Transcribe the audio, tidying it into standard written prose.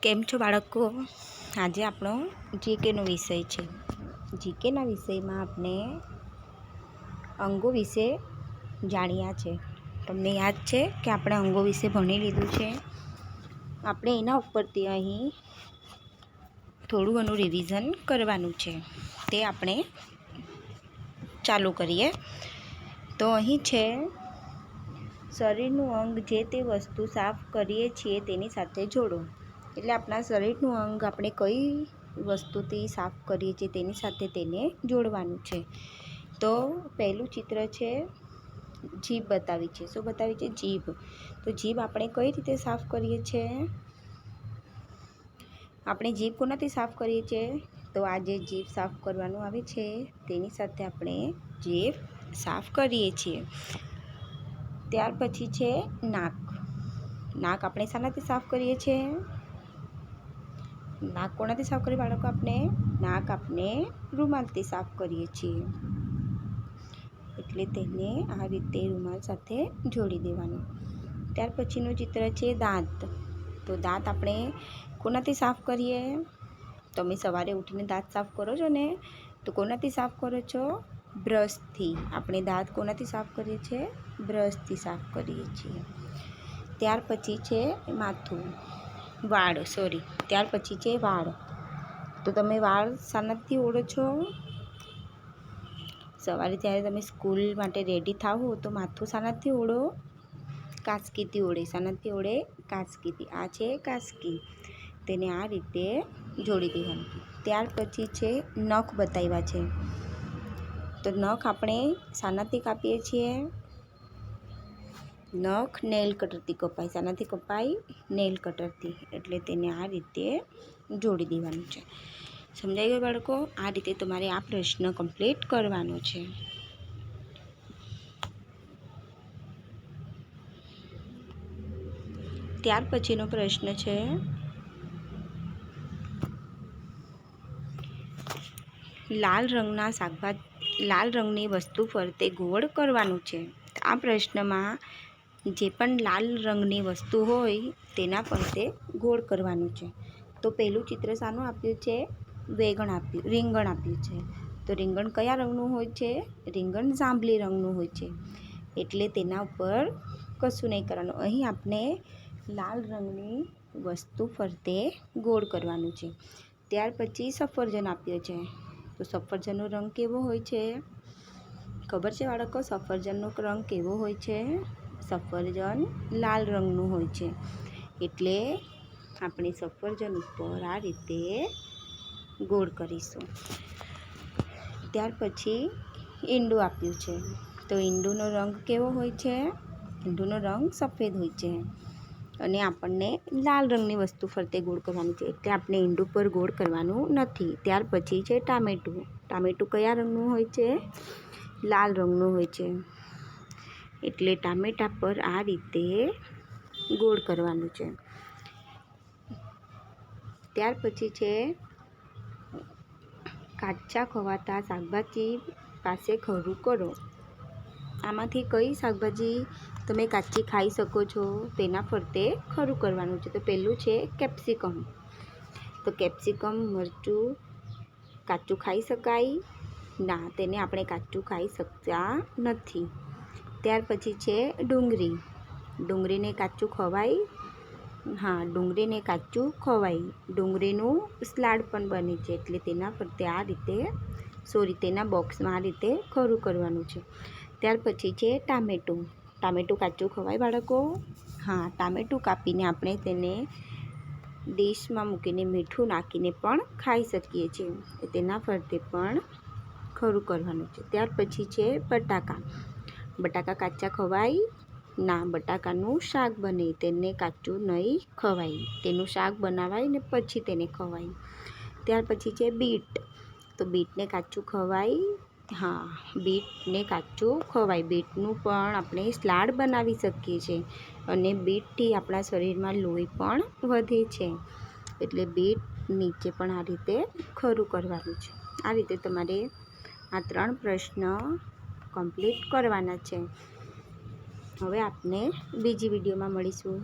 કેમ છો બાળકો? આજે આપણો જીકેનો વિષય છે. જીકેના વિષયમાં આપણે અંગો વિશે જાણ્યા છે. તમને યાદ છે કે આપણે અંગો વિશે ભણી લીધું છે. આપણે એના ઉપરથી અહીં થોડું ઘણું રિવિઝન કરવાનું છે. તે આપણે ચાલુ કરીએ. તો અહીં છે, શરીરનું અંગ જે તે વસ્તુ સાફ કરીએ છીએ તેની સાથે જોડો. એટલે આપણા શરીરનું અંગ આપણે કઈ વસ્તુથી સાફ કરીએ છીએ તેની સાથે તેને જોડવાનું છે. તો પહેલું ચિત્ર છે, જીભ બતાવી છે. શું બતાવી છે? જીભ. તો જીભ આપણે કઈ રીતે સાફ કરીએ છીએ? આપણે જીભ કોનાથી સાફ કરીએ છીએ? તો આ જે જીભ સાફ કરવાનું આવે છે તેની સાથે આપણે જીભ સાફ કરીએ છીએ. ત્યાર પછી છે નાક. નાક આપણે શાનાથી સાફ કરીએ છીએ? નાક કોનાથી સાફ કરીએ બાળકો? આપણે નાક આપણે રૂમાલથી સાફ કરીએ છીએ. એટલે તેને આ રીતે રૂમાલ સાથે જોડી દેવાનું. ત્યાર પછીનું ચિત્ર છે દાંત. તો દાંત આપણે કોનાથી સાફ કરીએ? તમે સવારે ઉઠીને દાંત સાફ કરો છો ને, તો કોનાથી સાફ કરો છો? બ્રશથી. આપણે દાંત કોનાથી સાફ કરીએ છીએ? બ્રશથી સાફ કરીએ છીએ. ત્યાર પછી છે માથું. ત્યાર પછી છે વાળ. તો તમે વાળ શાનાથી ઓળો છો? સવારે જ્યારે તમે સ્કૂલ માટે રેડી થાવ તો માથું શાનાથી ઓળો? કાંસકીથી ઓળે. શાનાથી ઓળે? કાંસકીથી. આ છે કાંસકી. તેને આ રીતે જોડી દેવાનું. ત્યાર પછી છે નખ બતાવ્યા છે. તો નખ આપણે શાનાથી કાપીએ છીએ? નખ નેલ કટરથી કપાય. શાનાથી કપાય? નેલ કટરથી. એટલે તેને આ રીતે જોડી દેવાનું છે. સમજાઈ ગયું બાળકો? આ રીતે તમારે આ પ્રશ્ન કમ્પ્લીટ કરવાનો છે. ત્યાર પછીનો પ્રશ્ન છે, લાલ રંગની વસ્તુ ફરતે ગોળ કરવાનું છે. આ પ્રશ્નમાં જે પણ લાલ રંગની વસ્તુ હોય તેના ફરતે ગોળ કરવાનું છે. તો પહેલું ચિત્ર શાનું આપ્યું છે? રીંગણ આપ્યું છે. તો રીંગણ કયા રંગનું હોય છે? રીંગણ જાંબલી રંગનું હોય છે. એટલે તેના ઉપર કશું નહીં કરવાનું. અહીં આપણે લાલ રંગની વસ્તુ ફરતે ગોળ કરવાનું છે. ત્યાર પછી સફરજન આપ્યો છે. તો સફરજનનો રંગ કેવો હોય છે? ખબર છે બાળકો? સફરજનનો રંગ કેવો હોય છે? સફરજન લાલ રંગનું હોય છે. એટલે આપણે સફરજન ઉપર આ રીતે ગોળ કરીશું. ત્યાર પછી ઈંડું આપ્યું છે. તો ઈંડુનો રંગ કેવો હોય છે? ઈંડુનો રંગ સફેદ હોય છે. અને આપણને લાલ રંગની વસ્તુ ફરતે ગોળ કરવાનું છે. એટલે આપણે ઈંડું પર ગોળ કરવાનું નથી. ત્યાર પછી છે ટામેટું. ટામેટું કયા રંગનું હોય છે? લાલ રંગનું હોય છે. એટલે ટામેટા પર આ રીતે ગોળ કરવાનું છે. ત્યાર પછી છે કાચા ખવાતા શાકભાજી પાસે ખરું કરો. આમાંથી કઈ શાકભાજી તમે કાચી ખાઈ શકો છો તેના ફરતે ખરું કરવાનું છે. તો પહેલું છે કેપ્સિકમ. તો કેપ્સિકમ મરચું કાચું ખાઈ શકાય? ના, તેને આપણે કાચું ખાઈ શકતા નથી. ત્યાર પછી છે ડુંગળી. ડુંગળીને કાચું ખવાય? હા, ડુંગળીને કાચું ખવાય. ડુંગળીનું સલાડ પણ બને છે. એટલે તેના ફરતે આ રીતે તેના બોક્સમાં આ રીતે ખરું કરવાનું છે. ત્યાર પછી છે ટામેટું. ટામેટું કાચું ખવાય બાળકો? હા, ટામેટું કાપીને આપણે તેને ડીશમાં મૂકીને મીઠું નાખીને પણ ખાઈ શકીએ છીએ. તેના ફરતે પણ ખરું કરવાનું છે. ત્યાર પછી છે બટાકા. બટાકા કાચા ખવાય? ના, બટાકાનું શાક બને. તેને કાચું નહીં ખવાય. તેનું શાક બનાવાય ને પછી તેને ખવાય. ત્યાર પછી છે બીટ. તો બીટને કાચું ખવાય? હા, બીટને કાચું ખવાય. બીટનું પણ આપણે સલાડ બનાવી શકીએ છીએ. અને બીટથી આપણા શરીરમાં લોહી પણ વધે છે. એટલે બીટ નીચે પણ આ રીતે ખરું કરવાનું છે. આ રીતે તમારે આ 3 પ્રશ્ન કમ્પ્લીટ કરવાના છે. હવે આપણે બીજી વિડીયોમાં મળીશું.